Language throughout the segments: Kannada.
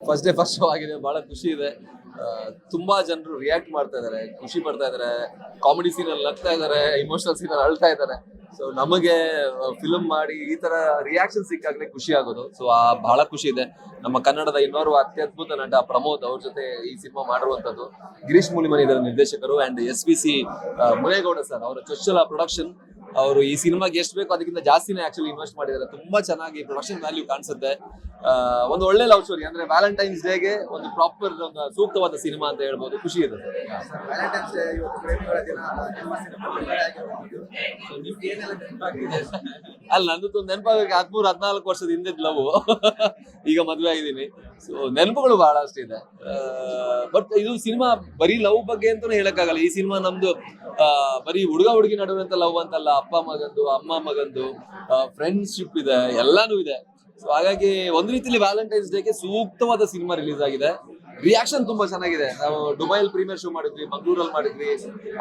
ಫಸ್ಟ್ ಶೋ ಆಗಿದೆ, ಬಹಳ ಖುಷಿ ಇದೆ. ತುಂಬಾ ಜನರು ರಿಯಾಕ್ಟ್ ಮಾಡ್ತಾ ಇದಾರೆ, ಖುಷಿ ಪಡ್ತಾ ಇದಾರೆ, ಕಾಮಿಡಿ ಸೀನಲ್ಲಿ ನಗ್ತಾ ಇದಾರೆ, ಇಮೋಷನಲ್ ಸೀನಲ್ಲಿ ಅಳ್ತಾ ಇದಾರೆ. ಸೊ ನಮಗೆ ಫಿಲ್ಮ್ ಮಾಡಿ ಈ ತರ ರಿಯಾಕ್ಷನ್ ಸಿಕ್ಕಾಗಲೇ ಖುಷಿ ಆಗೋದು. ಸೊ ಬಹಳ ಖುಷಿ ಇದೆ. ನಮ್ಮ ಕನ್ನಡದ ಇನ್ನೋರ್ವ ಅತ್ಯದ್ಭುತ ನಟ ಪ್ರಮೋದ್ ಅವ್ರ ಜೊತೆ ಈ ಸಿನಿಮಾ ಮಾಡಿರುವಂತದ್ದು. ಗಿರೀಶ್ ಮೂಲಿಮನಿ ಇದರ ನಿರ್ದೇಶಕರು ಅಂಡ್ SVC ಮುನೇಗೌಡ ಸರ್ ಅವರ ಚೊಚ್ಚಲ ಪ್ರೊಡಕ್ಷನ್. ಅವರು ಈ ಸಿನಿಮಾಗೆ ಎಷ್ಟು ಬೇಕೋ ಅದಕ್ಕಿಂತ ಜಾಸ್ತಿನೇ ಆಕ್ಚುಲಿ ಇನ್ವೆಸ್ಟ್ ಮಾಡಿದ್ದಾರೆ. ತುಂಬಾ ಚೆನ್ನಾಗಿ ಪ್ರೊಡಕ್ಷನ್ ವ್ಯಾಲ್ಯೂ ಕಾಣಿಸುತ್ತೆ. ಒಂದು ಒಳ್ಳೆ ಲವ್ ಸ್ಟೋರಿ, ಅಂದ್ರೆ ವ್ಯಾಲೆಂಟೈನ್ಸ್ ಡೇಗೆ ಒಂದು ಪ್ರಾಪರ್ ಒಂದು ಸೂಕ್ತವಾದ ಸಿನಿಮಾ ಅಂತ ಹೇಳ್ಬೋದು. ಖುಷಿ ಇದೆ. ಅಲ್ಲ, ನಂದು ನೆನಪಾಗಕ್ಕೆ 13-14 ವರ್ಷದ ಹಿಂದಿದ್ ಲವ್. ಈಗ ಮದ್ವೆ ಆಗಿದ್ದೀನಿ. ಸೊ ನೆನಪುಗಳು ಬಹಳಷ್ಟು ಇದೆ. ಬಟ್ ಇದು ಸಿನಿಮಾ ಬರೀ ಲವ್ ಬಗ್ಗೆ ಅಂತಾನೆ ಹೇಳಕ್ಕಾಗಲ್ಲ. ಈ ಸಿನಿಮಾ ನಮ್ದು ಬರೀ ಹುಡುಗ ಹುಡುಗಿ ನಡುವೆ ಅಂತ ಲವ್ ಅಂತಲ್ಲ, ಅಪ್ಪ ಮಗಂದು, ಅಮ್ಮ ಮಗಂದು, ಫ್ರೆಂಡ್ಶಿಪ್ ಇದೆ, ಎಲ್ಲಾನು ಇದೆ. ಸೊ ಹಾಗಾಗಿ ಒಂದ್ ರೀತಿಯಲ್ಲಿ ವ್ಯಾಲೆಂಟೈನ್ಸ್ ಡೇಗೆ ಸೂಕ್ತವಾದ ಸಿನಿಮಾ ರಿಲೀಸ್ ಆಗಿದೆ. ರಿಯಾಕ್ಷನ್ ತುಂಬಾ ಚೆನ್ನಾಗಿದೆ. ನಾವು ದುಬೈಲ್ ಪ್ರೀಮಿಯರ್ ಶೋ ಮಾಡಿದ್ವಿ, ಮಂಗಳೂರಲ್ಲಿ ಮಾಡಿದ್ವಿ,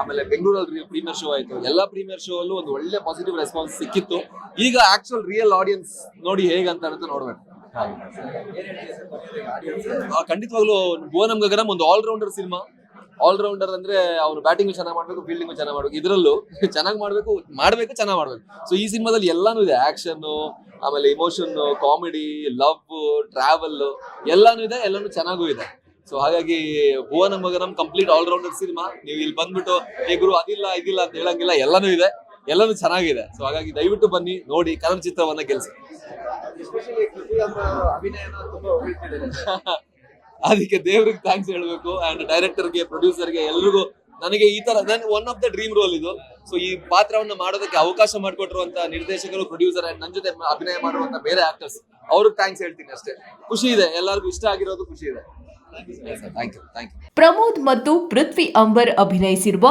ಆಮೇಲೆ ಬೆಂಗಳೂರಲ್ಲಿ ಪ್ರೀಮಿಯರ್ ಶೋ ಆಯ್ತು. ಎಲ್ಲಾ ಪ್ರೀಮಿಯರ್ ಶೋ ಅಲ್ಲೂ ಒಂದು ಒಳ್ಳೆ ಪಾಸಿಟಿವ್ ರೆಸ್ಪಾನ್ಸ್ ಸಿಕ್ಕಿತ್ತು. ಈಗ ಆಕ್ಚುಯಲ್ ರಿಯಲ್ ಆಡಿಯನ್ಸ್ ನೋಡಿ ಹೇಗಂತ ನೋಡ್ಬೇಕು. ಖಂಡಿತವಾಗ್ಲೂ ಭುವನಂ ಗಗನಂ ಒಂದು ಆಲ್ರೌಂಡರ್ ಸಿನಿಮಾ. ಆಲ್ರೌಂಡರ್ ಅಂದ್ರೆ ಅವ್ನು ಬ್ಯಾಟಿಂಗ್ ಚೆನ್ನಾಗಿ ಮಾಡ್ಬೇಕು, ಫೀಲ್ಡಿಂಗ್ ಚೆನ್ನಾಗಿ ಮಾಡ್ಬೇಕು, ಇದ್ರಲ್ಲೂ ಚೆನ್ನಾಗಿ ಮಾಡ್ಬೇಕು, ಚೆನ್ನಾಗಿ ಮಾಡ್ಬೇಕು. ಸೊ ಈ ಸಿನಿಮಾದಲ್ಲಿ ಎಲ್ಲಾನು ಇದೆ. ಆಕ್ಷನ್, ಆಮೇಲೆ ಇಮೋಷನ್, ಕಾಮಿಡಿ, ಲವ್, ಟ್ರಾವೆಲ್ ಎಲ್ಲಾನು ಇದೆ, ಎಲ್ಲಾನು ಚೆನ್ನಾಗೂ ಇದೆ. ಸೊ ಹಾಗಾಗಿ ಭುವನಂ ಗಗನಂ ಕಂಪ್ಲೀಟ್ ಆಲ್ರೌಂಡರ್ ಸಿನಿಮಾ. ನೀವು ಇಲ್ಲಿ ಬಂದ್ಬಿಟ್ಟು ಗುರು ಅದಿಲ್ಲ ಇದಿಲ್ಲ ಅಂತ ಹೇಳಂಗಿಲ್ಲ, ಎಲ್ಲಾನು ಇದೆ, ಎಲ್ಲಾನು ಚೆನ್ನಾಗಿದೆ. ಸೊ ಹಾಗಾಗಿ ದಯವಿಟ್ಟು ಬನ್ನಿ ನೋಡಿ, ಕನ್ನಡ ಚಿತ್ರವನ್ನ ಗೆಲ್ಸಿ. ಅದಕ್ಕೆ ದೇವ್ರಿಗೆ ಥ್ಯಾಂಕ್ಸ್ ಹೇಳ್ಬೇಕು. ಅಂಡ್ ಡೈರೆಕ್ಟರ್ಗೆ, ಪ್ರೊಡ್ಯೂಸರ್ಗೆ, ಎಲ್ರಿಗೂ. ನನಗೆ ಈ ತರ one of the dream role ಇದು. ಸೊ ಈ ಪಾತ್ರವನ್ನ ಮಾಡೋದಕ್ಕೆ ಅವಕಾಶ ಮಾಡಿಕೊಟ್ಟಿರುವಂತ ನಿರ್ದೇಶಕರು, ಪ್ರೊಡ್ಯೂಸರ್ ಅಂಡ್ ನನ್ನ ಜೊತೆ ಅಭಿನಯ ಮಾಡುವಂತ ಬೇರೆ ಆಕ್ಟರ್ಸ್, ಅವ್ರಿಗೆ ಥ್ಯಾಂಕ್ಸ್ ಹೇಳ್ತೀನಿ ಅಷ್ಟೇ. ಖುಷಿ ಇದೆ, ಎಲ್ಲರಿಗೂ ಇಷ್ಟ ಆಗಿರೋದು ಖುಷಿ ಇದೆ. Thank you. ಪ್ರಮೋದ್ ಮತ್ತು ಪೃಥ್ವಿ ಅಂಬರ್ ಅಭಿನಯಿಸಿರುವ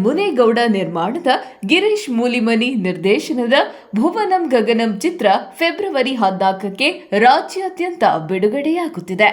ಮುನೇಗೌಡ ನಿರ್ಮಾಣದ ಗಿರೀಶ್ ಮೂಲಿಮನಿ ನಿರ್ದೇಶನದ ಭುವನಂ ಗಗನಂ ಚಿತ್ರ ಫೆಬ್ರವರಿ 14ಕ್ಕೆ ರಾಜ್ಯಾದ್ಯಂತ ಬಿಡುಗಡೆಯಾಗುತ್ತಿದೆ.